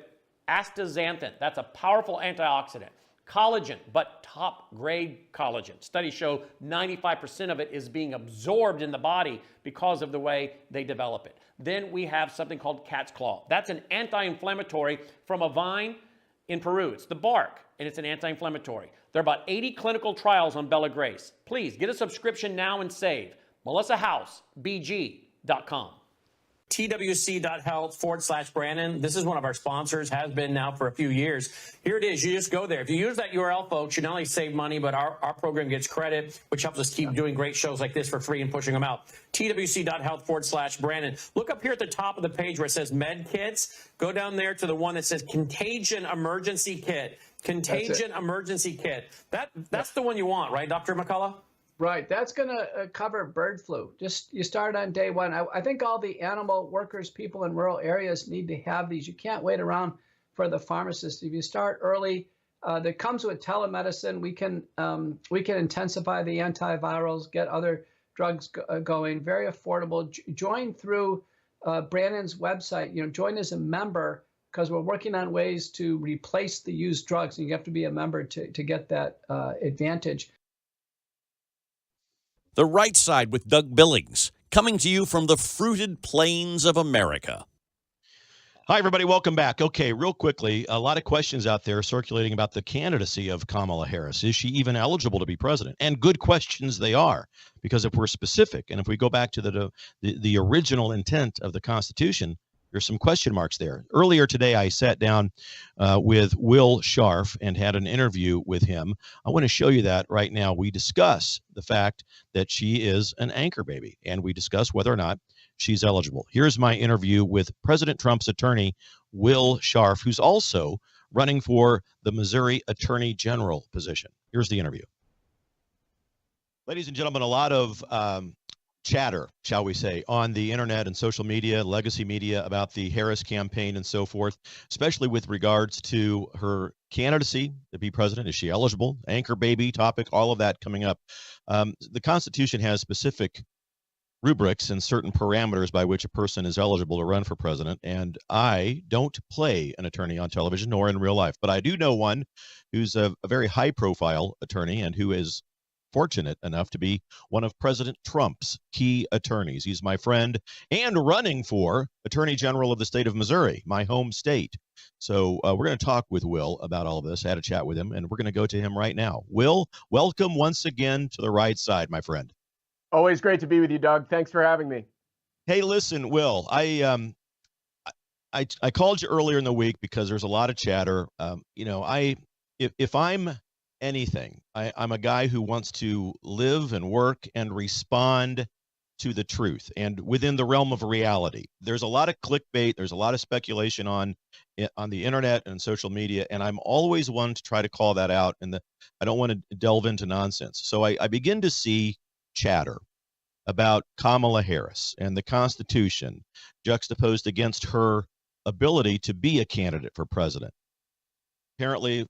Speaker 10: astaxanthin. That's a powerful antioxidant. Collagen, but top grade collagen. Studies show 95% of it is being absorbed in the body because of the way they develop it. Then we have something called cat's claw. That's an anti-inflammatory from a vine in Peru. It's the bark, and it's an anti-inflammatory. There are about 80 clinical trials on Bella Grace. Please get a subscription now and save. MelissaHouseBG.com. twc.health/Brandon. This is one of our sponsors, has been now for a few years. Here it is. You just go there. If you use that URL, folks, you not only save money, but our program gets credit, which helps us keep doing great shows like this for free and pushing them out. twc.health/Brandon. Look up here at the top of the page where it says Med Kits. Go down there to the one that says Contagion Emergency Kit. Contagion Emergency Kit. That's the one you want, right, Dr. McCullough?
Speaker 15: Right. That's going to cover bird flu. Just you start on day one. I think all the animal workers, people in rural areas need to have these. You can't wait around for the pharmacist. If you start early, that comes with telemedicine. We can intensify the antivirals, get other drugs going. Very affordable. Join through Brandon's website. Join as a member, because we're working on ways to replace the used drugs, and you have to be a member to get that advantage.
Speaker 11: The Right Side with Doug Billings, coming to you from the fruited plains of America.
Speaker 1: Hi, everybody. Welcome back. Okay, real quickly, a lot of questions out there circulating about the candidacy of Kamala Harris. Is she even eligible to be president? And good questions they are, because if we're specific, and if we go back to the original intent of the Constitution, there's some question marks there. Earlier today, I sat down with Will Sharf and had an interview with him. I want to show you that right now. We discuss the fact that she is an anchor baby, and we discuss whether or not she's eligible. Here's my interview with President Trump's attorney, Will Sharf, who's also running for the Missouri Attorney General position. Here's the interview. Ladies and gentlemen, a lot of chatter, shall we say, on the internet and social media, legacy media, about the Harris campaign and so forth, especially with regards to her candidacy to be president. Is she eligible? Anchor baby topic, all of that coming up. The Constitution has specific rubrics and certain parameters by which a person is eligible to run for president, and I don't play an attorney on television nor in real life, but I do know one who's a very high-profile attorney and who is fortunate enough to be one of President Trump's key attorneys. He's my friend and running for Attorney General of the state of Missouri, my home state. So we're going to talk with Will about all of this. I had a chat with him, and we're going to go to him right now. Will, welcome once again to the Right Side, my friend.
Speaker 16: Always great to be with you, Doug. Thanks for having me.
Speaker 1: Hey, listen, Will, I called you earlier in the week because there's a lot of chatter. If I'm anything, I'm a guy who wants to live and work and respond to the truth and within the realm of reality. There's a lot of clickbait. There's a lot of speculation on the internet and social media, and I'm always one to try to call that out. And I don't want to delve into nonsense. So I begin to see chatter about Kamala Harris and the Constitution juxtaposed against her ability to be a candidate for president. Apparently,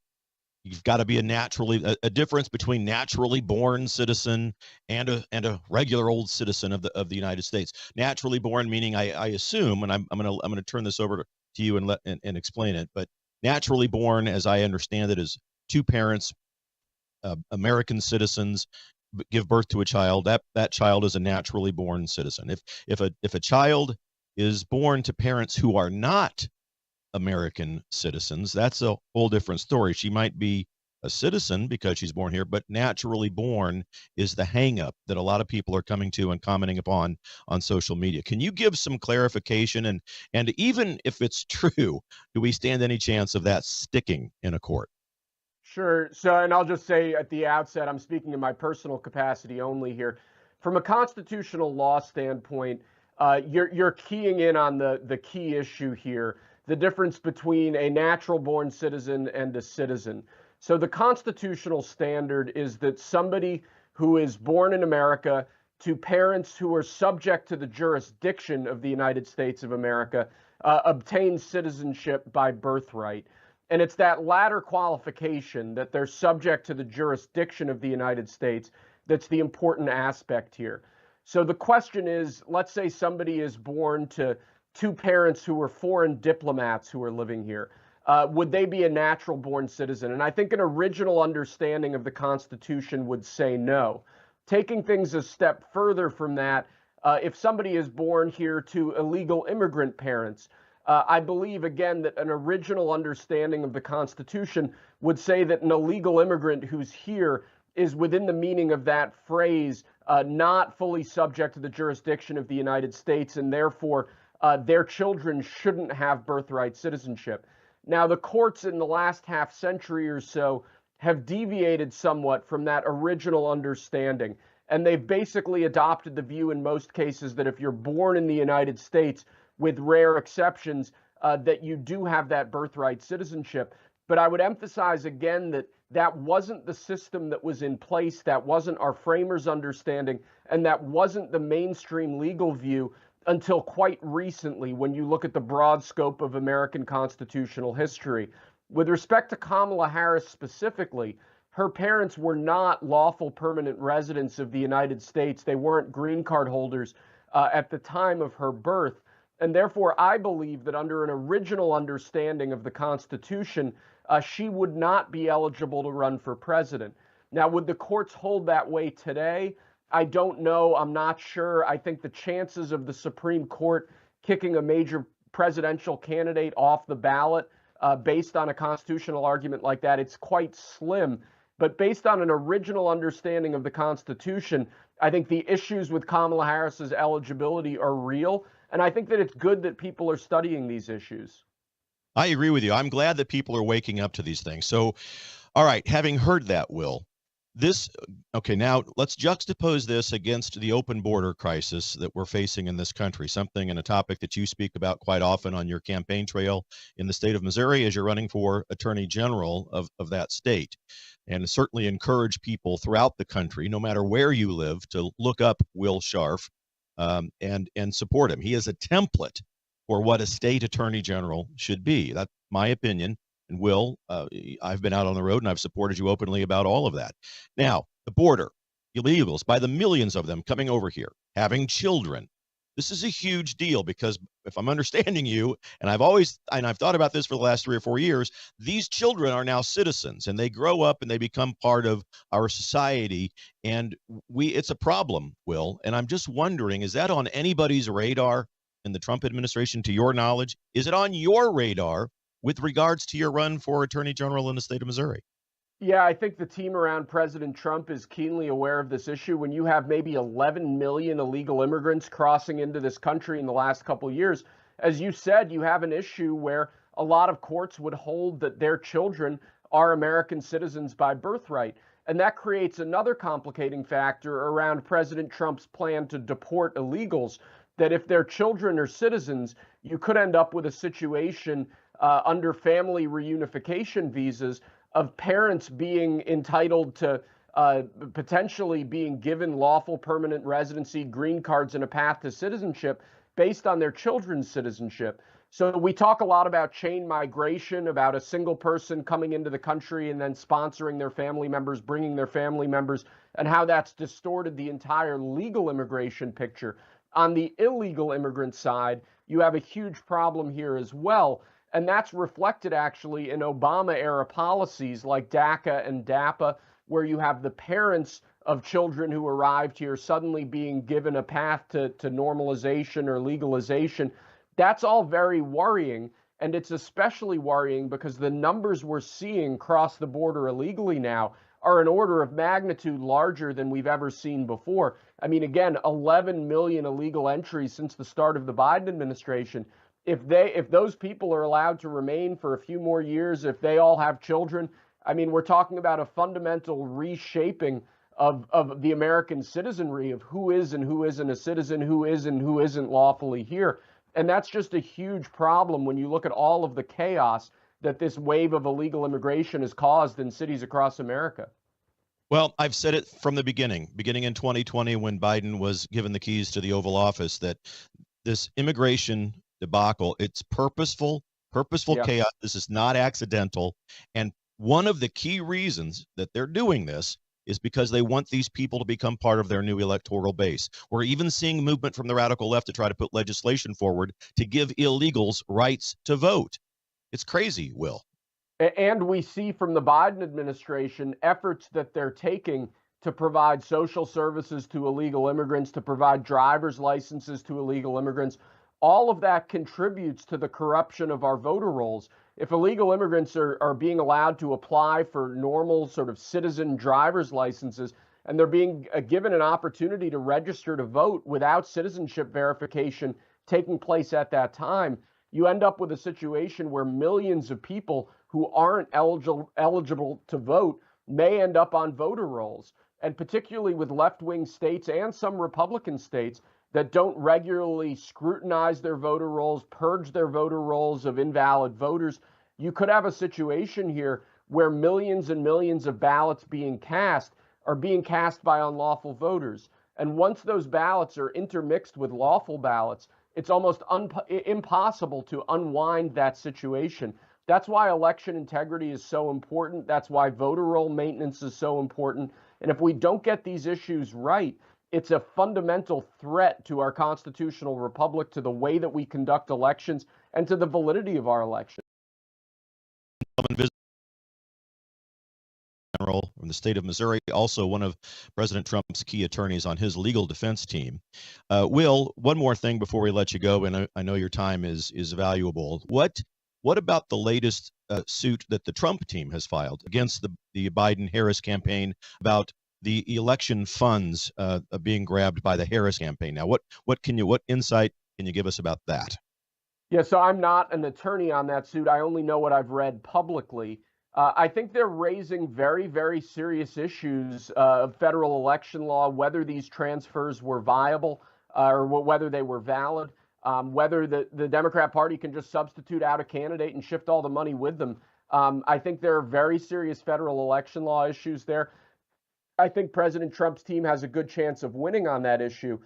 Speaker 1: you've got to be a difference between naturally born citizen and a regular old citizen of the United States. Naturally born meaning, I assume, and I'm gonna turn this over to you and explain it. But naturally born, as I understand it, is two parents, American citizens, give birth to a child. That child is a naturally born citizen. If a child is born to parents who are not American citizens, that's a whole different story. She might be a citizen because she's born here, but naturally born is the hang up that a lot of people are coming to and commenting upon on social media. Can you give some clarification? And even if it's true, do we stand any chance of that sticking in a court?
Speaker 16: Sure. So, and I'll just say at the outset, I'm speaking in my personal capacity only here. From a constitutional law standpoint, you're keying in on the key issue here, the difference between a natural born citizen and a citizen. So the constitutional standard is that somebody who is born in America to parents who are subject to the jurisdiction of the United States of America obtains citizenship by birthright. And it's that latter qualification, that they're subject to the jurisdiction of the United States, that's the important aspect here. So the question is, let's say somebody is born to two parents who are foreign diplomats who are living here. Would they be a natural born citizen? And I think an original understanding of the Constitution would say no. Taking things a step further from that, if somebody is born here to illegal immigrant parents, I believe, again, that an original understanding of the Constitution would say that an illegal immigrant who's here is within the meaning of that phrase, not fully subject to the jurisdiction of the United States, and therefore their children shouldn't have birthright citizenship. Now, the courts in the last half century or so have deviated somewhat from that original understanding. And they've basically adopted the view in most cases that if you're born in the United States, with rare exceptions, that you do have that birthright citizenship. But I would emphasize again that that wasn't the system that was in place, that wasn't our framers' understanding, and that wasn't the mainstream legal view until quite recently when you look at the broad scope of American constitutional history. With respect to Kamala Harris specifically, her parents were not lawful permanent residents of the United States. They weren't green card holders at the time of her birth. And therefore, I believe that under an original understanding of the Constitution, she would not be eligible to run for president. Now, would the courts hold that way today? I don't know. I'm not sure. I think the chances of the Supreme Court kicking a major presidential candidate off the ballot based on a constitutional argument like that, it's quite slim. But based on an original understanding of the Constitution, I think the issues with Kamala Harris's eligibility are real. And I think that it's good that people are studying these issues.
Speaker 1: I agree with you. I'm glad that people are waking up to these things. So, all right, having heard that, Will, okay, now let's juxtapose this against the open border crisis that we're facing in this country, something and a topic that you speak about quite often on your campaign trail in the state of Missouri as you're running for Attorney General of that state. And certainly encourage people throughout the country, no matter where you live, to look up Will Sharf and support him. He is a template for what a state attorney general should be. That's my opinion. And Will, I've been out on the road and I've supported you openly about all of that. Now, the border, illegals, by the millions of them coming over here, having children. This is a huge deal because if I'm understanding you, and I've thought about this for the last 3 or 4 years, these children are now citizens and they grow up and they become part of our society. And it's a problem, Will. And I'm just wondering, is that on anybody's radar in the Trump administration, to your knowledge? Is it on your radar with regards to your run for Attorney General in the state of Missouri?
Speaker 16: Yeah, I think the team around President Trump is keenly aware of this issue. When you have maybe 11 million illegal immigrants crossing into this country in the last couple of years, as you said, you have an issue where a lot of courts would hold that their children are American citizens by birthright. And that creates another complicating factor around President Trump's plan to deport illegals, that if their children are citizens, you could end up with a situation under family reunification visas of parents being entitled to potentially being given lawful permanent residency, green cards, and a path to citizenship based on their children's citizenship. So we talk a lot about chain migration, about a single person coming into the country and then sponsoring their family members, bringing their family members, and how that's distorted the entire legal immigration picture. On the illegal immigrant side, you have a huge problem here as well. And that's reflected actually in Obama-era policies like DACA and DAPA, where you have the parents of children who arrived here suddenly being given a path to normalization or legalization. That's all very worrying. And it's especially worrying because the numbers we're seeing cross the border illegally now are an order of magnitude larger than we've ever seen before. I mean, again, 11 million illegal entries since the start of the Biden administration. If those people are allowed to remain for a few more years, if they all have children, I mean, we're talking about a fundamental reshaping of the American citizenry, of who is and who isn't a citizen, who is and who isn't lawfully here. And that's just a huge problem when you look at all of the chaos that this wave of illegal immigration has caused in cities across America.
Speaker 1: Well, I've said it from the beginning in 2020 when Biden was given the keys to the Oval Office, that this immigration debacle, it's purposeful chaos. This is not accidental. And one of the key reasons that they're doing this is because they want these people to become part of their new electoral base. We're even seeing movement from the radical left to try to put legislation forward to give illegals rights to vote. It's crazy, Will.
Speaker 16: And we see from the Biden administration efforts that they're taking to provide social services to illegal immigrants, to provide driver's licenses to illegal immigrants. All of that contributes to the corruption of our voter rolls. If illegal immigrants are being allowed to apply for normal sort of citizen driver's licenses, and they're being given an opportunity to register to vote without citizenship verification taking place at that time, you end up with a situation where millions of people who aren't eligible to vote may end up on voter rolls. And particularly with left-wing states and some Republican states that don't regularly scrutinize their voter rolls, purge their voter rolls of invalid voters, you could have a situation here where millions and millions of ballots are being cast by unlawful voters. And once those ballots are intermixed with lawful ballots, it's almost impossible to unwind that situation. That's why election integrity is so important. That's why voter roll maintenance is so important. And if we don't get these issues right, it's a fundamental threat to our constitutional republic, to the way that we conduct elections, and to the validity of our elections.
Speaker 1: General from the state of Missouri, also one of President Trump's key attorneys on his legal defense team. Will, one more thing before we let you go, and I know your time is valuable. What about the latest suit that the Trump team has filed against the Biden-Harris campaign about the election funds being grabbed by the Harris campaign? Now, what insight can you give us about that?
Speaker 16: Yeah, so I'm not an attorney on that suit. I only know what I've read publicly. I think they're raising very, very serious issues of federal election law, whether these transfers were viable or whether they were valid, whether the Democrat Party can just substitute out a candidate and shift all the money with them. I think there are very serious federal election law issues there. I think President Trump's team has a good chance of winning on that issue.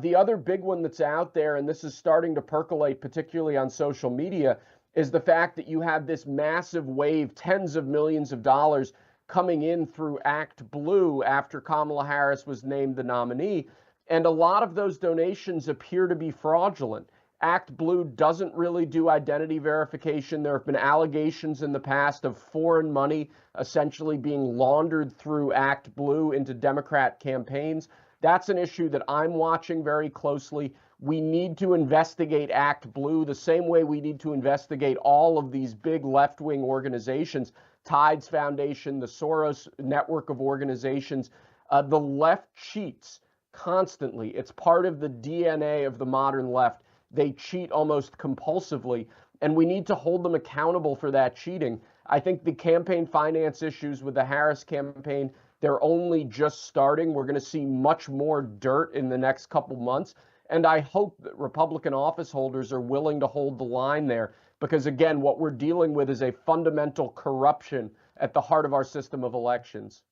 Speaker 16: The other big one that's out there, and this is starting to percolate, particularly on social media, is the fact that you have this massive wave, tens of millions of dollars coming in through Act Blue after Kamala Harris was named the nominee. And a lot of those donations appear to be fraudulent. Act Blue doesn't really do identity verification. There have been allegations in the past of foreign money essentially being laundered through Act Blue into Democrat campaigns. That's an issue that I'm watching very closely. We need to investigate Act Blue the same way we need to investigate all of these big left-wing organizations, Tides Foundation, the Soros network of organizations. The left cheats constantly. It's part of the DNA of the modern left. They cheat almost compulsively, and we need to hold them accountable for that cheating. I think the campaign finance issues with the Harris campaign, they're only just starting. We're going to see much more dirt in the next couple months. And I hope that Republican office holders are willing to hold the line there, because, again, what we're dealing with is a fundamental corruption at the heart of our system of elections.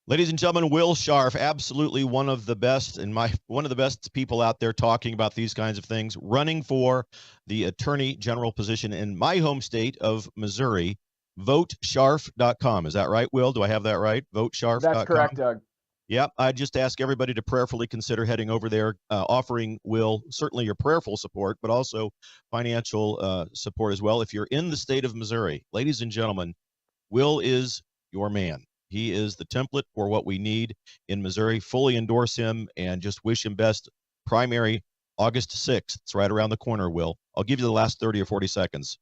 Speaker 1: Ladies and gentlemen, Will Sharf, absolutely one of the best people out there talking about these kinds of things, running for the Attorney General position in my home state of Missouri. VoteSharf.com. Is that right, Will? Do I have that right? VoteSharf.com.
Speaker 16: That's correct, Doug.
Speaker 1: Yep, I just ask everybody to prayerfully consider heading over there, offering Will certainly your prayerful support, but also financial support as well. If you're in the state of Missouri, ladies and gentlemen, Will is your man. He is the template for what we need in Missouri. Fully endorse him and just wish him best. Primary August 6th. It's right around the corner, Will. I'll give you the last 30 or 40 seconds.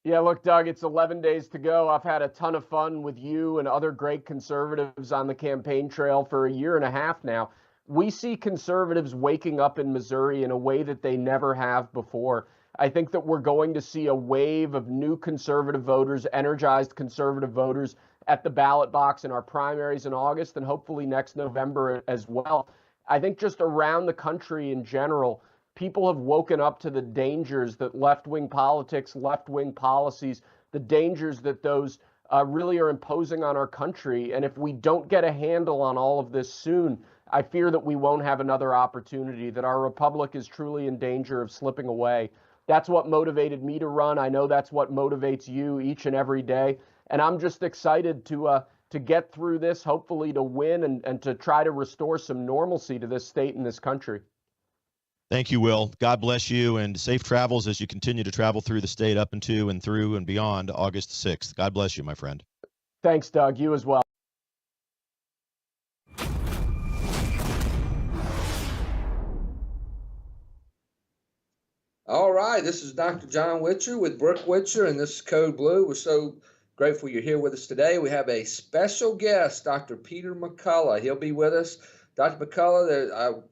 Speaker 16: Yeah, look, Doug, it's 11 days to go. I've had a ton of fun with you and other great conservatives on the campaign trail for a year and a half now. We see conservatives waking up in Missouri in a way that they never have before. I think that we're going to see a wave of new conservative voters, energized conservative voters at the ballot box in our primaries in August and hopefully next November as well. I think just around the country in general, people have woken up to the dangers that left-wing politics, left-wing policies, the dangers that those really are imposing on our country. And if we don't get a handle on all of this soon, I fear that we won't have another opportunity, that our republic is truly in danger of slipping away. That's what motivated me to run. I know that's what motivates you each and every day. And I'm just excited to get through this, hopefully to win and to try to restore some normalcy to this state and this country.
Speaker 1: Thank you, Will. God bless you, and safe travels as you continue to travel through the state up into and through and beyond August 6th. God bless you, my friend.
Speaker 16: Thanks, Doug. You as well.
Speaker 17: All right, this is Dr. John Witcher with Brooke Witcher, and this is Code Blue. We're so grateful you're here with us today. We have a special guest, Dr. Peter McCullough. He'll be with us. Dr. McCullough,